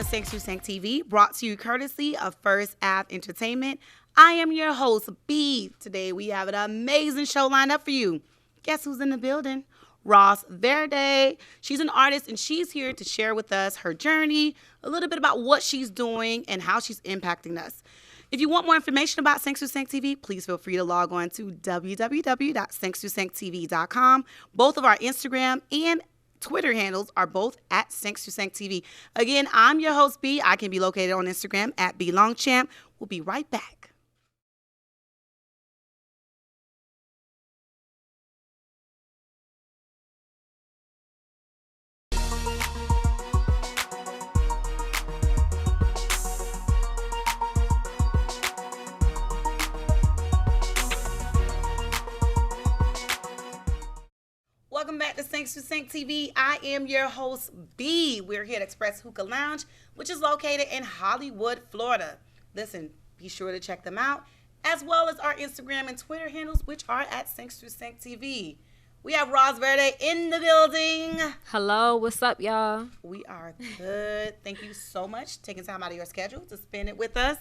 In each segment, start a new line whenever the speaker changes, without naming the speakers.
Thanks to Sync TV, brought to you courtesy of First Ave Entertainment. I am your host, B. Today we have an amazing show lined up for you. Guess who's in the building? Roz Verde. She's an artist and she's here to share with us her journey, a little bit about what she's doing and how she's impacting us. If you want more information about Sync to Sync TV, please feel free to log on to www.sync2sync.tv.com. Both of our Instagram and Twitter handles are both at Sync to Sync TV. Again, I'm your host, B. I can be located on Instagram at BLongChamp. We'll be right back. Welcome back to Sync to Sync TV. I am your host, B. We're here at Express Hookah Lounge, which is located in Hollywood, Florida. Listen, be sure to check them out, as well as our Instagram and Twitter handles, which are at Sync to Sync TV. We have Roz Verde in the building.
Hello, what's up, y'all?
We are good. Thank you so much taking time out of your schedule to spend it with us.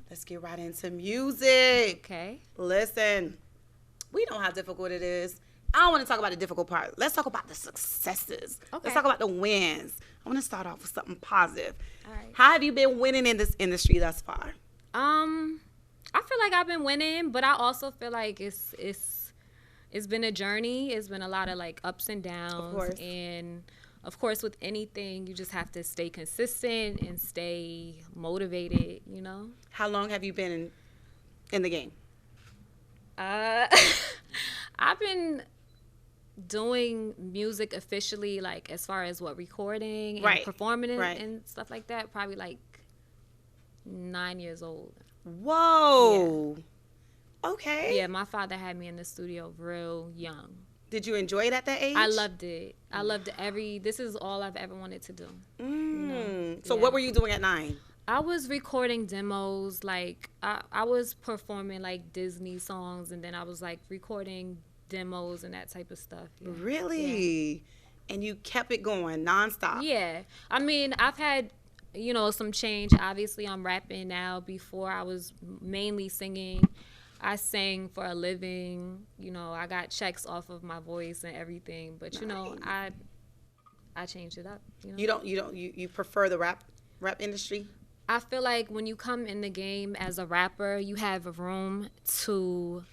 Let's get right into music.
Okay.
Listen, we know how difficult it is. I don't want to talk about the difficult part. Let's talk about the successes.
Okay.
Let's talk about the wins. I want to start off with something positive.
All right.
How have you been winning in this industry thus far?
I feel like I've been winning, but I also feel like it's been a journey. It's been a lot of like ups and downs.
Of course.
And of course, with anything, you just have to stay consistent and stay motivated, you know?
How long have you been in the game?
I've been doing music officially, like as far as what recording and performing it and stuff like that, probably like 9 years old.
Whoa. Yeah. Okay.
Yeah, my father had me in the studio real young.
Did you enjoy it at that age?
I loved it. I loved this is all I've ever wanted to do.
So what were you doing at 9?
I was recording demos, like I was performing like Disney songs, and then I was like recording demos and that type of stuff. Yeah.
Really? Yeah. And you kept it going nonstop?
Yeah. I mean, I've had, some change. Obviously, I'm rapping now. Before, I was mainly singing. I sang for a living. I got checks off of my voice and everything. But, I changed it up.
You prefer the rap industry?
I feel like when you come in the game as a rapper, you have room to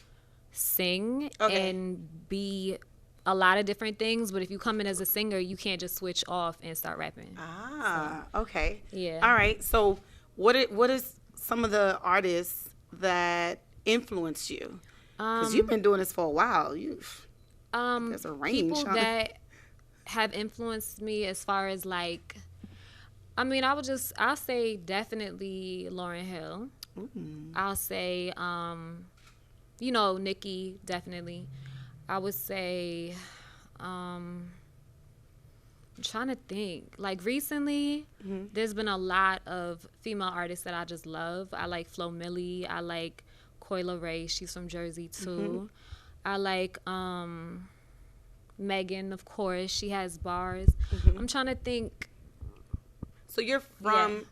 sing and be a lot of different things, but if you come in as a singer, you can't just switch off and start rapping.
Okay.
Yeah.
All right. So what is some of the artists that influence you? Because you've been doing this for a while. There's a range.
People that have influenced me as far as like, I'll say definitely Lauryn Hill. I'll say, Nicki, definitely. I would say, I'm trying to think. Like recently, there's been a lot of female artists that I just love. I like Flo Milli. I like Coyle Ray. She's from Jersey too. I like Megan, of course. She has bars. I'm trying to think.
So you're from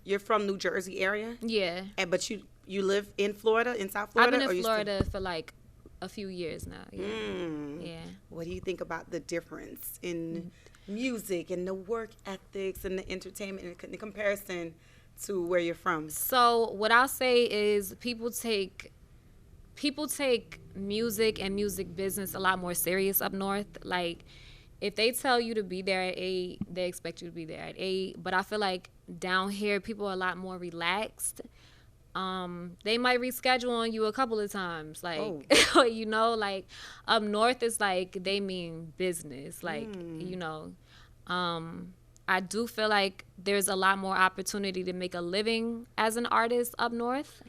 New Jersey area?
Yeah.
But you live in Florida, in South Florida?
I've been in Florida for like a few years now. Yeah. Yeah.
What do you think about the difference in music and the work ethics and the entertainment in comparison to where you're from?
So what I'll say is people take music and music business a lot more serious up north. Like if they tell you to be there at 8, they expect you to be there at 8. But I feel like down here, people are a lot more relaxed. They might reschedule on you a couple of times. Like, like up north is like they mean business. Like, I do feel like there's a lot more opportunity to make a living as an artist up north.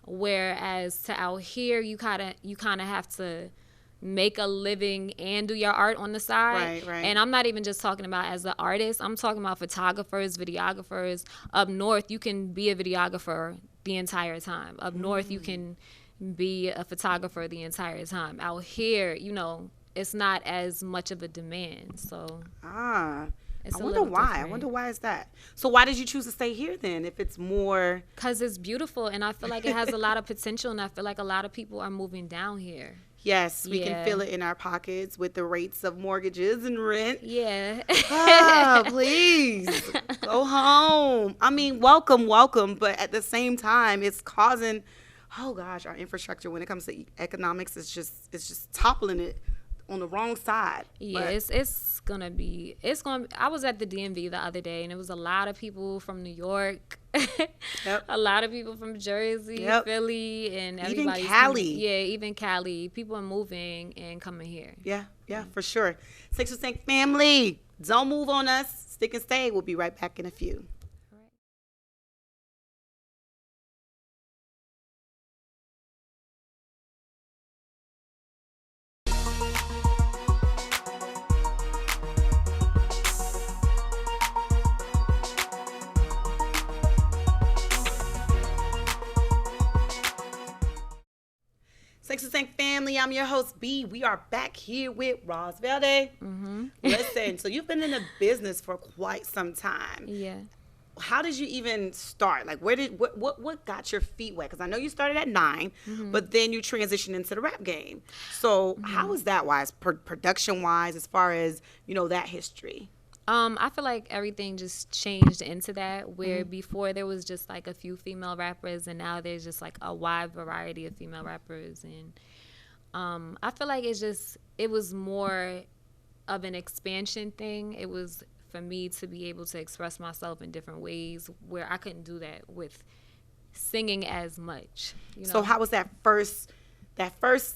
Whereas to out here, you kind of have to make a living and do your art on the side.
Right.
And I'm not even just talking about as an artist. I'm talking about photographers, videographers. Up north, you can be a videographer the entire time. Up north, you can be a photographer the entire time. Out here, it's not as much of a demand. So It's
I
a
wonder
little
why. I
different.
wonder why is that. So why did you choose to stay here then if it's more?
Because it's beautiful, and I feel like it has a lot of potential, and I feel like a lot of people are moving down here.
Yes, we can
Yeah.
feel it in our pockets with the rates of mortgages and rent.
Yeah.
Ah, please go home. I mean, welcome, but at the same time, it's causing, oh gosh, our infrastructure when it comes to economics is just toppling it on the wrong side.
Yeah,
But
it's gonna be. I was at the DMV the other day, and it was a lot of people from New York,
Yep.
a lot of people from Jersey,
Yep.
Philly, and
Even
everybody's
Cali.
coming. Yeah, even Cali. People are moving and coming here.
yeah, for sure. 6% family, don't move on us. Stick and stay. We'll be right back in a few. Sex and Sank family, I'm your host B. We are back here with Roz Verde. Listen, so you've been in the business for quite some time.
Yeah.
How did you even start? Like, what got your feet wet? Because I know you started at 9, but then you transitioned into the rap game. So how is that wise, production wise, as far as that history?
I feel like everything just changed into that, where before there was just like a few female rappers, and now there's just like a wide variety of female rappers. And I feel like it was more of an expansion thing. It was for me to be able to express myself in different ways where I couldn't do that with singing as much.
So how was that first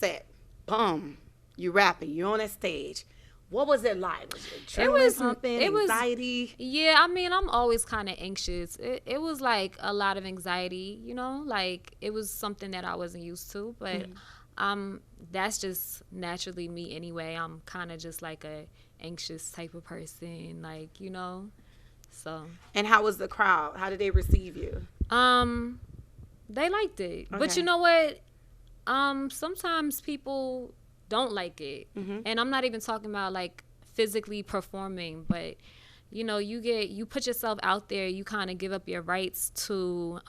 set? Boom, you rapping, you're on that stage. What was it like? Was it adrenaline pumping, anxiety?
Yeah, I mean, I'm always kind of anxious. It was like a lot of anxiety, like it was something that I wasn't used to, but that's just naturally me anyway. I'm kind of just like a anxious type of person, like, so.
And how was the crowd? How did they receive you?
They liked it. Okay. But you know what? Sometimes people don't like it. And I'm not even talking about like physically performing, but you put yourself out there, you kind of give up your rights to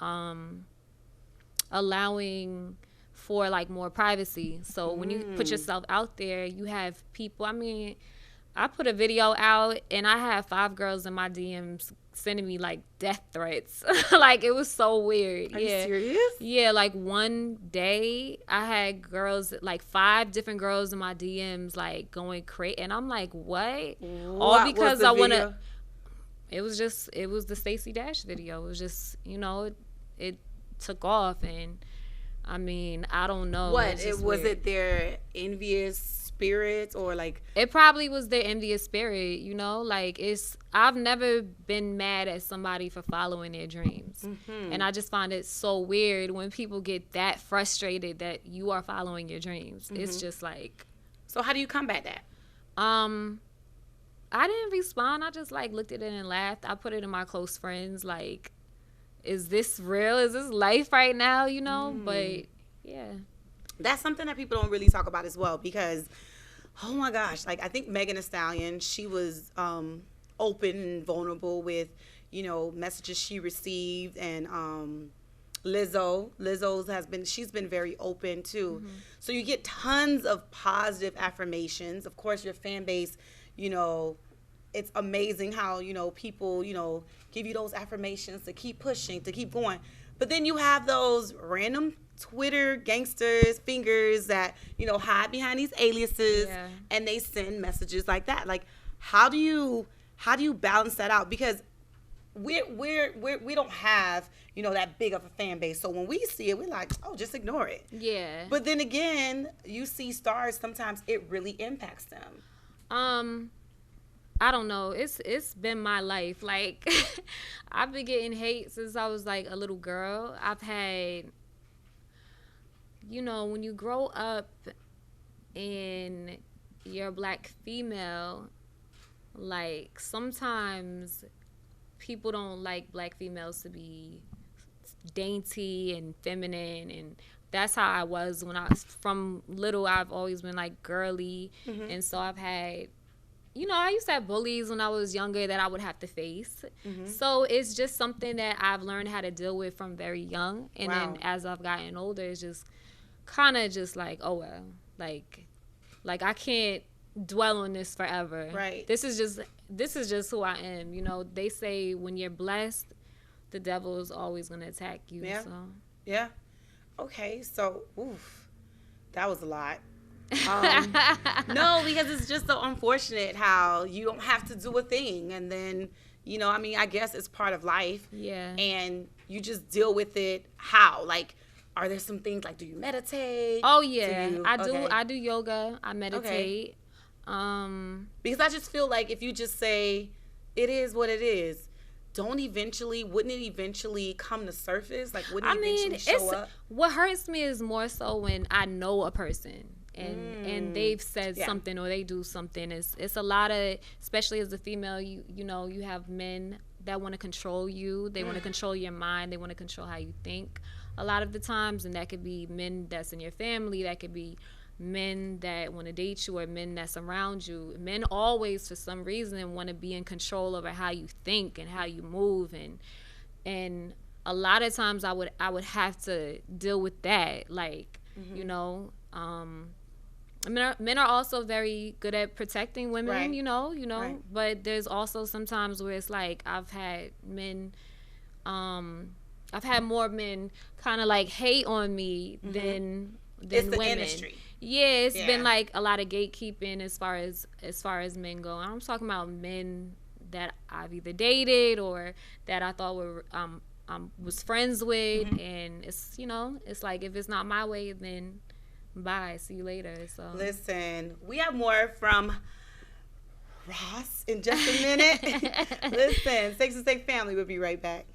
allowing for like more privacy. So when you put yourself out there, you have people, I mean, I put a video out and I had 5 girls in my DMs sending me like death threats. Like it was so weird.
Are you serious?
Yeah, like one day I had girls, like 5 different girls in my DMs like going crazy, and I'm like, what? All because I want to. It was the Stacey Dash video. It was just, it took off, and I mean, I don't know.
What? Was it their envious spirits, or like?
It probably was their envious spirit, like I've never been mad at somebody for following their dreams. And I just find it so weird when people get that frustrated that you are following your dreams. It's just like.
So how do you combat that?
I didn't respond. I just like looked at it and laughed. I put it in my close friends, like, is this real? Is this life right now? But yeah.
That's something that people don't really talk about as well, because, oh my gosh, like I think Megan Thee Stallion, she was open and vulnerable with, messages she received, and she's been very open too. So you get tons of positive affirmations. Of course, your fan base, it's amazing how, people, give you those affirmations to keep pushing, to keep going. But then you have those random Twitter gangsters, fingers that, hide behind these aliases, and they send messages like that. Like, how do you balance that out? Because we don't have, that big of a fan base. So when we see it, we're like, oh, just ignore it.
Yeah.
But then again, you see stars, sometimes it really impacts them.
I don't know. It's been my life. Like, I've been getting hate since I was like a little girl. I've had, when you grow up and you're a Black female, like sometimes people don't like Black females to be dainty and feminine, and that's how I was when I was from little. I've always been like girly, and so I've had I used to have bullies when I was younger that I would have to face. So it's just something that I've learned how to deal with from very young. And then as I've gotten older, it's just kind of just like, oh, well, like I can't dwell on this forever.
Right.
This is just who I am. They say when you're blessed, the devil is always going to attack you.
Yeah.
So.
Yeah. Okay. So, that was a lot. No, because it's just so unfortunate how you don't have to do a thing. And then, I guess it's part of life.
Yeah.
And you just deal with it. How? Like, are there some things like, do you meditate?
Oh, yeah.
Okay.
I do yoga. I meditate. Okay.
Because I just feel like if you just say, it is what it is, wouldn't it eventually come to surface? Like, wouldn't it eventually show up?
What hurts me is more so when I know a person and they've said something or they do something. It's a lot of, especially as a female, you have men that want to control you. They want to control your mind. They want to control how you think a lot of the times. And that could be men that's in your family. That could be men that want to date you or men that's around you. Men always, for some reason, want to be in control over how you think and how you move. And a lot of times I would have to deal with that. Like, men are also very good at protecting women,
right.
But there's also sometimes where it's like I've had more men kind of like hate on me than
it's the
women.
Industry.
Yeah, it's been like a lot of gatekeeping as far as men go. I'm talking about men that I've either dated or that I thought were was friends with, and it's like if it's not my way, then bye, see you later. So
listen, we have more from Roz in just a minute. Listen, Steaks and Steak family, we'll be right back.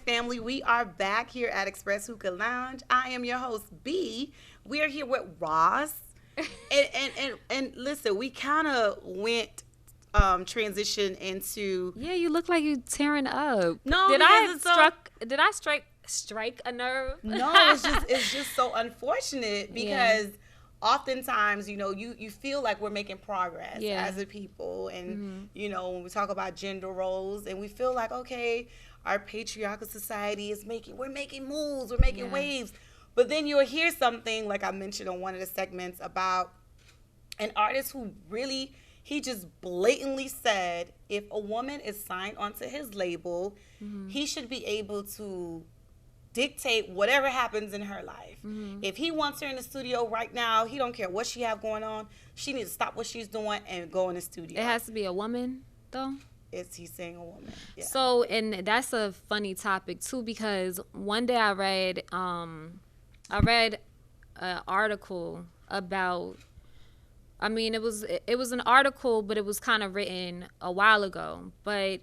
Family, we are back here at Express Hookah Lounge. I am your host, B. We are here with Roz. and listen, we kind of went transition into.
Yeah, you look like you tearing up.
No,
did I strike a nerve?
No, it's just so unfortunate because oftentimes, you feel like we're making progress as a people, and when we talk about gender roles, and we feel like, okay, our patriarchal society we're making moves, we're making waves. But then you'll hear something like I mentioned on one of the segments about an artist who really, he just blatantly said if a woman is signed onto his label, he should be able to dictate whatever happens in her life. If he wants her in the studio right now, he don't care what she have going on. She needs to stop what she's doing and go in the studio.
It has to be a woman, though?
Is he saying a woman? Yeah.
So, and that's a funny topic too, because one day I read an article about. I mean, it was an article, but it was kind of written a while ago. But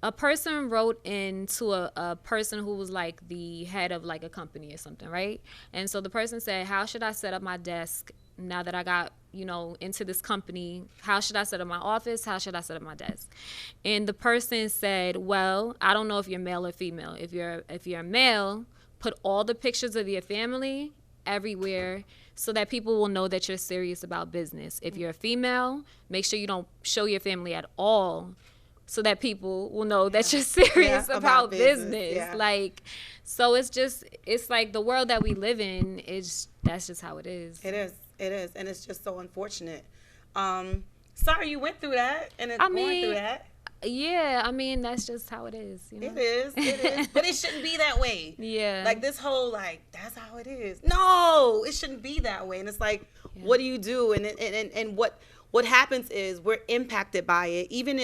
a person wrote into a person who was like the head of like a company or something, right? And so the person said, "How should I set up my desk now that I got, into this company? How should I set up my office? How should I set up my desk?" And the person said, "Well, I don't know if you're male or female. If you're a male, put all the pictures of your family everywhere so that people will know that you're serious about business. If you're a female, make sure you don't show your family at all so that people will know that you're serious about business." Yeah. Like, so it's like the world that we live in that's just how it is.
It is, and it's just so unfortunate. Sorry you went through that, and going through that.
Yeah, I mean, that's just how it is.
It is, but it shouldn't be that way.
Yeah.
Like this whole, that's how it is. No, it shouldn't be that way. And it's like, what do you do? And what happens is we're impacted by it. Even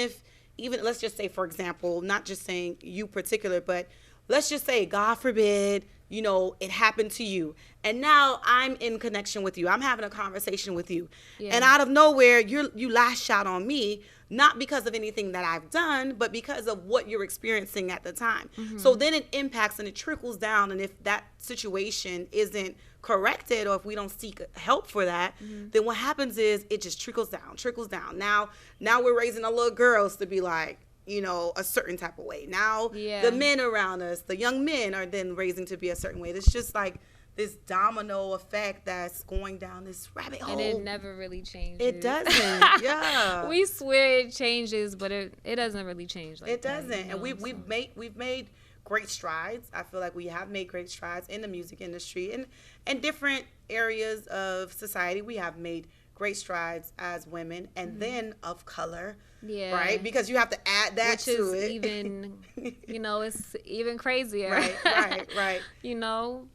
let's just say, for example, not just saying you particular, but let's just say, God forbid, it happened to you. And now I'm in connection with you. I'm having a conversation with you. Yeah. And out of nowhere, you lash out on me. not because of anything that I've done, but because of what you're experiencing at the time. So then it impacts and it trickles down. And if that situation isn't corrected, or if we don't seek help for that, then what happens is it just trickles down. Now we're raising our little girls to be like, you know, a certain type of way. Now the men around us, the young men, are then raising to be a certain way. It's just like this domino effect that's going down this rabbit hole.
And it never really changes.
It doesn't. Yeah.
We swear it changes, but it doesn't really change like
it
that.
doesn't. And we've made great strides. I feel like we have made great strides in the music industry and different areas of society. We have made great strides as women and then of color. Yeah. Right? Because you have to add that
which
to
is
it.
Even, you know, it's even crazier.
Right.
You know?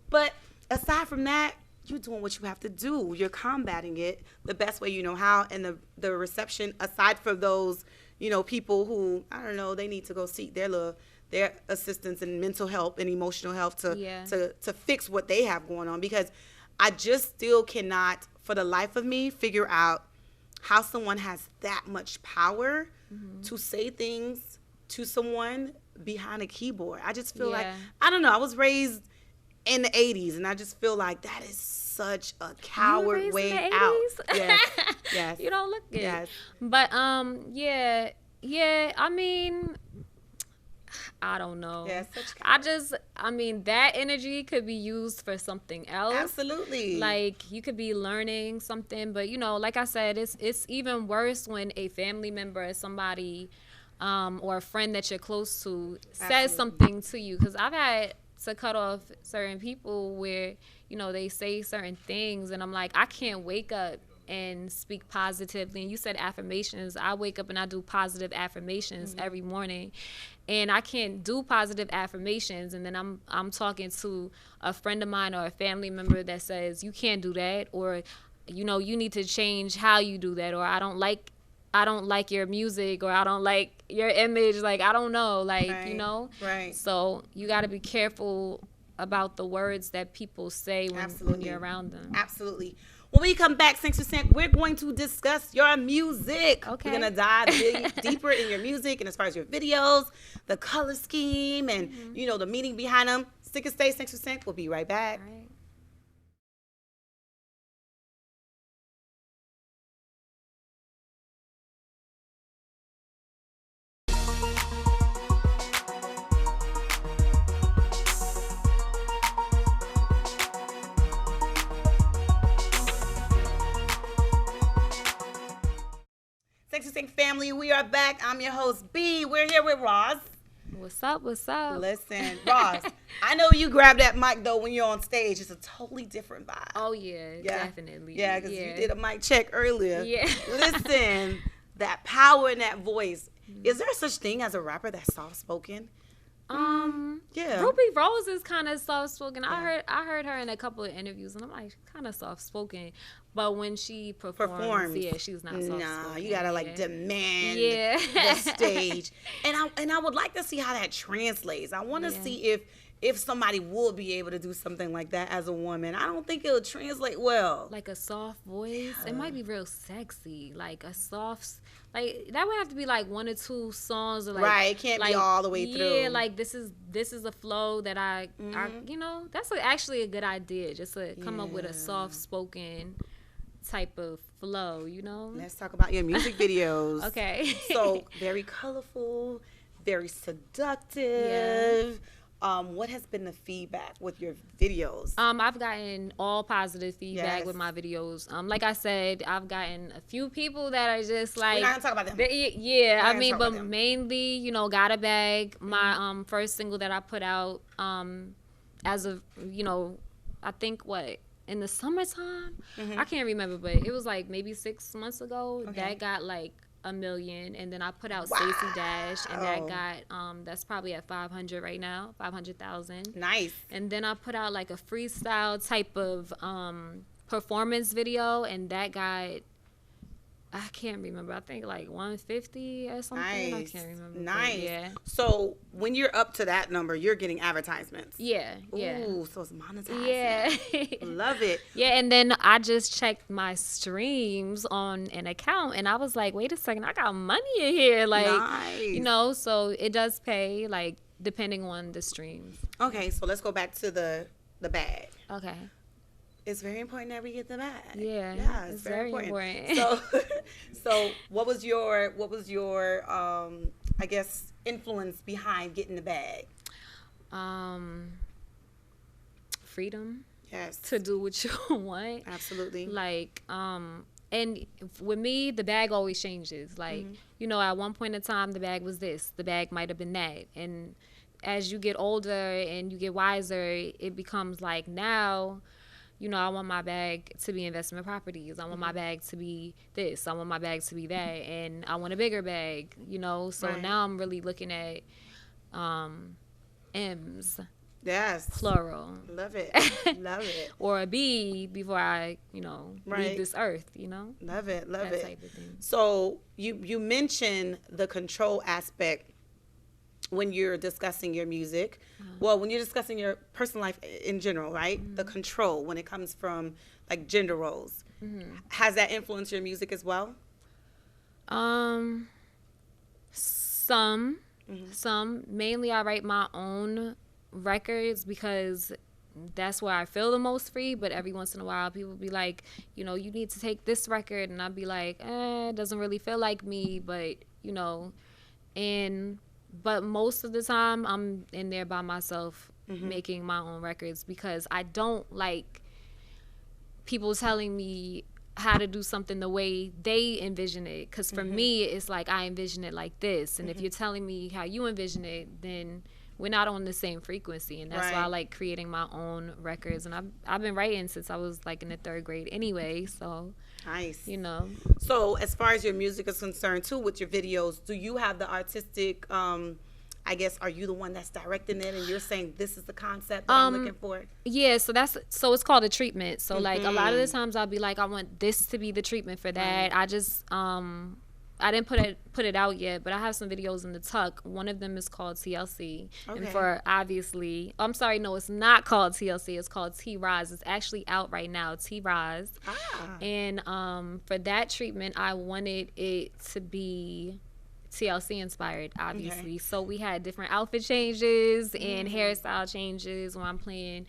But aside from that, you're doing what you have to do. You're combating it the best way you know how. And the reception, aside from those, you know, people who, I don't know, they need to go seek their assistance and mental help and emotional help to fix what they have going on. Because I just still cannot, for the life of me, figure out how someone has that much power to say things to someone behind a keyboard. I just feel like, I don't know, I was raised in the 80s, and I just feel like that is such a coward way out. Yes.
You don't look good.
Yes.
But, I mean, I don't know.
Yeah,
I mean, that energy could be used for something else.
Absolutely.
Like, you could be learning something, but, you know, like I said, it's even worse when a family member or somebody or a friend that you're close to says something to you. Because I've had to cut off certain people where, you know, they say certain things, and I'm like, I can't wake up and speak positively. And you said affirmations. I wake up and I do positive affirmations every morning, and I can't do positive affirmations, and then I'm talking to a friend of mine or a family member that says you can't do that, or, you know, you need to change how you do that, or I don't like your music, or I don't like your image, like, I don't know, like, you know?
Right.
So you got to be careful about the words that people say when you're around them.
Absolutely. When we come back, 6%, we're going to discuss your music.
Okay.
We're going to dive deeper in your music and as far as your videos, the color scheme, and, you know, the meaning behind them. Stick and stay, 6%. We'll be right back.
All right.
Family, we are back. I'm your host, B. We're here with Roz.
What's up?
Listen, Roz, I know you grab that mic, though, when you're on stage. It's a totally different vibe.
Oh, yeah. Definitely.
Yeah, because you did a mic check earlier.
Yeah.
Listen, that power in that voice. Is there such thing as a rapper that's soft-spoken? Yeah.
Ruby Rose is kind of soft-spoken. Yeah. I heard her in a couple of interviews, and I'm like, kind of soft-spoken. But when she performs, yeah, she's not soft-spoken.
Nah, you gotta demand the stage. And I would like to see how that translates. I want to see if somebody will be able to do something like that as a woman. I don't think it'll translate well.
Like a soft voice, it might be real sexy. Like a soft, like that would have to be like one or two songs. Or
right, it can't be all the way through.
Yeah, like this is a flow that I you know, that's actually a good idea. Just to come up with a soft spoken type of flow, you know.
Let's talk about your music videos.
Okay.
So very colorful, very seductive. What has been the feedback with your videos?
I've gotten all positive feedback with my videos. Like I said, I've gotten a few people that are just like,
we're not gonna talk about them.
I mean, but mainly, you know, Got a Bag, my first single that I put out as of, you know, I think in the summertime, I can't remember, but it was like maybe 6 months ago. That got like 1 million, and then I put out Stacey Dash, and that got that's probably at 500 right now, 500,000.
Nice.
And then I put out like a freestyle type of performance video, and that got I can't remember. I think like 150 or something. I
Nice.
can't remember.
Nice.
Yeah.
So when you're up to that number, you're getting advertisements.
Yeah. Yeah.
Ooh, so it's monetized.
Yeah.
Love it.
Yeah, and then I just checked my streams on an account, and I was like, wait a second, I got money in here. Like,
Nice.
so it does pay, like, depending on the streams.
Okay, so let's go back to the bag.
Okay.
It's very important that we get the bag.
Yeah.
Yeah, it's very important. So what was your I guess influence behind getting the bag?
Freedom.
Yes.
To do what you want.
Absolutely.
Like, and with me, the bag always changes. Like, at one point in time, the bag was this. The bag might have been that. And as you get older and you get wiser, it becomes like now, I want my bag to be investment properties. I want my bag to be this. I want my bag to be that. And I want a bigger bag, So
Right.
now I'm really looking at M's.
Yes.
Plural.
Love it. Love it.
Or a B before I,
Right.
leave this earth,
Love it. Love
that
it.
type of thing.
So you mentioned the control aspect when you're discussing your music. Well, when you're discussing your personal life in general, right? The control when it comes from like gender roles. Has that influenced your music as well?
Some. Mainly I write my own records because that's where I feel the most free. But every once in a while, people be like, you need to take this record, and I'd be like, it doesn't really feel like me, but but most of the time I'm in there by myself making my own records because I don't like people telling me how to do something the way they envision it, because for me it's like I envision it like this, and if you're telling me how you envision it, then we're not on the same frequency, and that's why I like creating my own records. And I've been writing since I was like in the 3rd grade anyway, so
Nice.
So
as far as your music is concerned too, with your videos, do you have the artistic I guess, are you the one that's directing it and you're saying this is the concept that I'm looking for?
Yeah, so it's called a treatment. So like a lot of the times I'll be like, I want this to be the treatment for that. I just I didn't put it out yet, but I have some videos in the tuck. One of them is called TLC.
Okay.
And for obviously, I'm sorry, no, it's not called TLC. It's called T-Roz. It's actually out right now, T-Roz. And for that treatment, I wanted it to be TLC inspired, obviously.
Okay.
So we had different outfit changes and hairstyle changes when I'm playing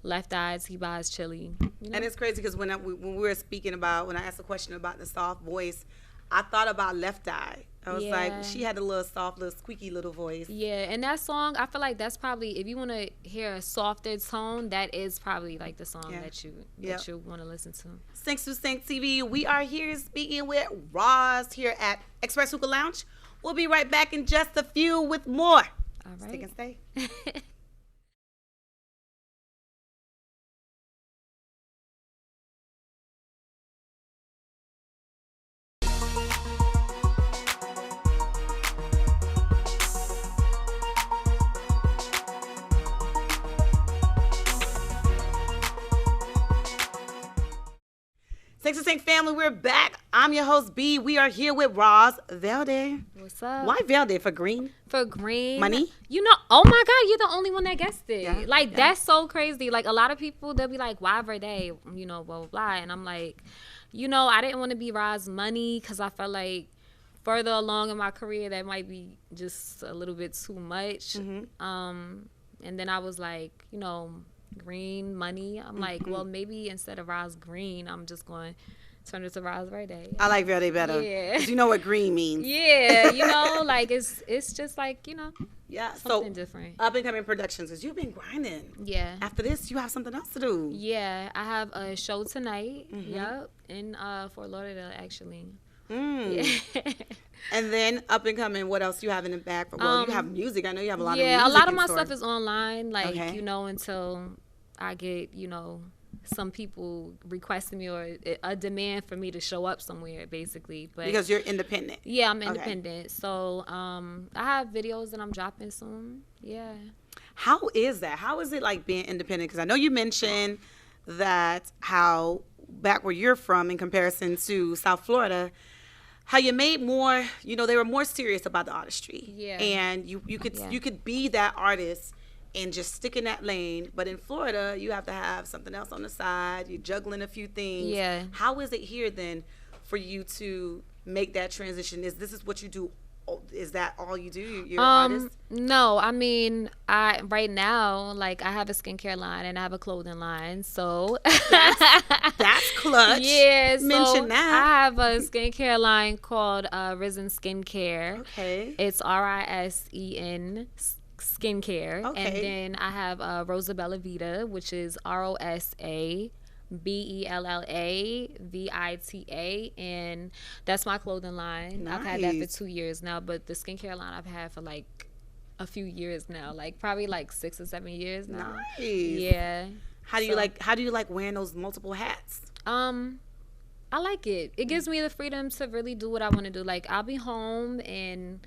Left Eye, T-Boz, Chili.
And it's crazy because when we were speaking about, when I asked a question about the soft voice, I thought about Left Eye. I was like, she had a little soft, little squeaky little voice.
Yeah, and that song, I feel like that's probably, if you want to hear a softer tone, that is probably like the song that you want to listen to.
Sinks to Sink TV, we are here speaking with Roz here at Express Hookah Lounge. We'll be right back in just a few with more.
All right.
Stick and stay. Sinks to Sink family, we're back. I'm your host, B. We are here with Roz Verde.
What's up?
Why Verde? For green?
For green.
Money?
Oh my God, you're the only one that guessed it. That's so crazy. Like, a lot of people, they'll be like, why Verde? Blah, blah, blah. And I'm like, I didn't want to be Roz Money because I felt like further along in my career, that might be just a little bit too much. And then I was like, green money. I'm like, well, maybe instead of Roz Green, I'm just going to turn it to Roz Verde.
I like Verde better.
Yeah.
'Cause you know what green means.
Yeah, like it's just like,
Yeah,
something different.
Up and coming productions, because you've been grinding.
Yeah.
After this, you have something else to do.
Yeah, I have a show tonight. Yep, in Fort Lauderdale, actually. Yeah.
And then up and coming, what else you have in the bag? Well, you have music. I know you have a lot of music.
Yeah, a lot of my
store.
stuff is online. Like,
Okay.
Until I get, some people requesting me or a demand for me to show up somewhere, basically. But
Because you're independent.
yeah, I'm independent. So I have videos that I'm dropping soon. Yeah.
How is that? How is it like being independent? Because I know you mentioned that how back where you're from in comparison to South Florida, how you made more, they were more serious about the artistry.
Yeah.
And you could be that artist and just stick in that lane. But in Florida, you have to have something else on the side. You're juggling a few things.
Yeah.
How is it here then for you to make that transition? This is what you do? Is that all you do? You're an artist?
No, I mean, right now, like, I have a skincare line and I have a clothing line, so
that's clutch.
Yeah, so
mention that.
I have a skincare line called Risen Skincare.
Okay,
it's RISEN Skincare,
okay.
And then I have Rosa Bella Vita, which is ROSABELLAVITA, and that's my clothing line.
Nice.
I've had that for 2 years now, but the skincare line I've had for like a few years now, like probably like 6 or 7 years now.
Nice.
Yeah.
How do you like wearing those multiple hats?
I like it. It gives me the freedom to really do what I want to do. Like, I'll be home and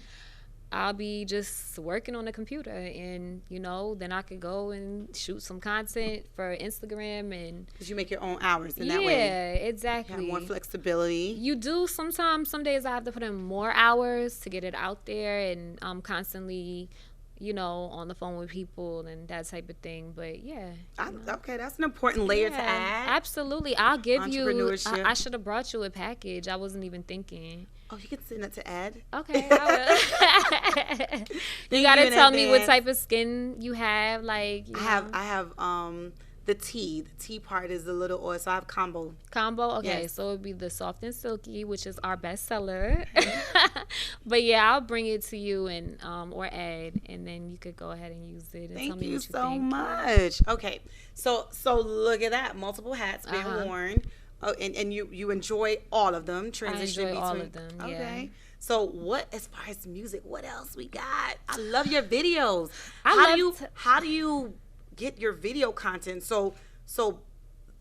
I'll be just working on the computer, and then I could go and shoot some content for Instagram, and
because you make your own hours in that way.
Yeah, exactly.
You have more flexibility.
You do sometimes. Some days I have to put in more hours to get it out there, and I'm constantly, on the phone with people and that type of thing. But yeah.
Okay, that's an important layer to add.
Absolutely. I'll give you.
Entrepreneurship.
I should have brought you a package. I wasn't even thinking.
Oh, you can send that to Ed.
Okay, I will. You gotta tell me what type of skin you have. Like,
I have the tea. The tea part is the little oil, so I have combo.
Okay,
yes.
So it'd be the soft and silky, which is our best seller. But yeah, I'll bring it to you and or Ed, and then you could go ahead and use it. And tell me what you
so
think.
much. Okay, so look at that, multiple hats being worn. Oh, and you enjoy all of them. Transition
I enjoy
between
all of them.
Okay.
Yeah.
So what, as far as music, what else we got? I love your videos. How do you get your video content? So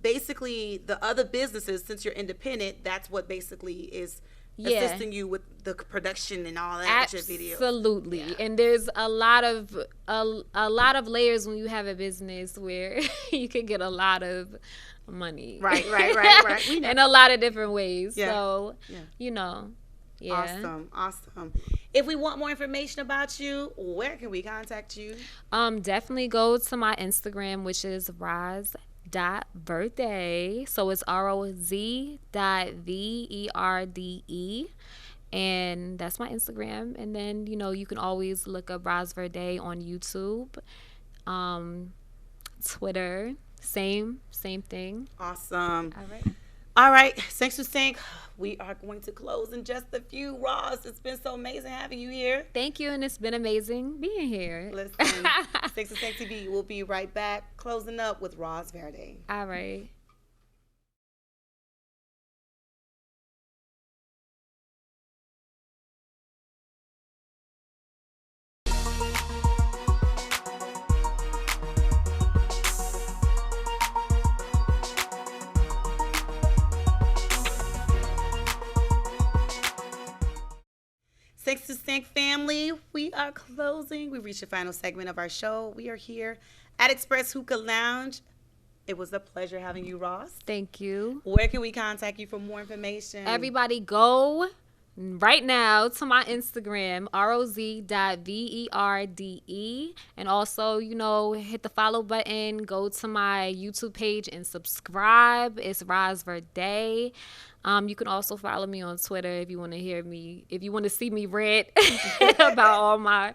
basically, the other businesses, since you're independent, that's what basically is assisting you with the production and all that.
Absolutely.
Yeah.
And there's a lot of layers when you have a business where you can get a lot of money.
Right.
In a lot of different ways.
Yeah.
So,
yeah.
Yeah.
Awesome. If we want more information about you, where can we contact you?
Definitely go to my Instagram, which is Roz.Verde. So it's ROZ.VERDE. And that's my Instagram. And then, you can always look up Roz Verde on YouTube. Twitter, same thing.
Awesome.
All
right. Thanks to Sync. We are going to close in just a few. Roz, it's been so amazing having you here.
Thank you, and it's been amazing being here.
Listen, Thanks to Sync TV. We'll be right back, closing up with Roz Verde.
All right.
Thanks to Sync family, we are closing. We reached the final segment of our show. We are here at Express Hookah Lounge. It was a pleasure having you, Roz.
Thank you.
Where can we contact you for more information?
Everybody go right now to my Instagram, roz.verde. And also, hit the follow button. Go to my YouTube page and subscribe. It's Roz Verde. You can also follow me on Twitter if you want to see me rant about all my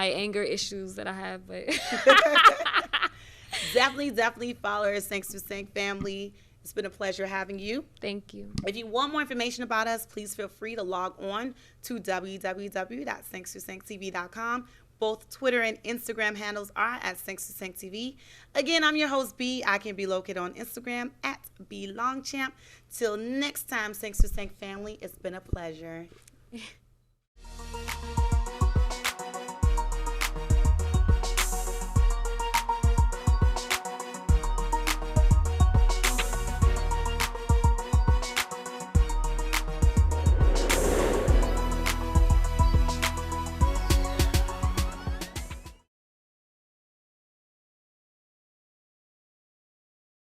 anger issues that I have. But
definitely follow us. Thanks to Sync family. It's been a pleasure having you.
Thank you.
If you want more information about us, please feel free to log on to www.sync2sync.tv.com. Both Twitter and Instagram handles are at Sync2SyncTV. Again, I'm your host, B. I can be located on Instagram at BLongChamp. Till next time, Sync2Sync family, it's been a pleasure.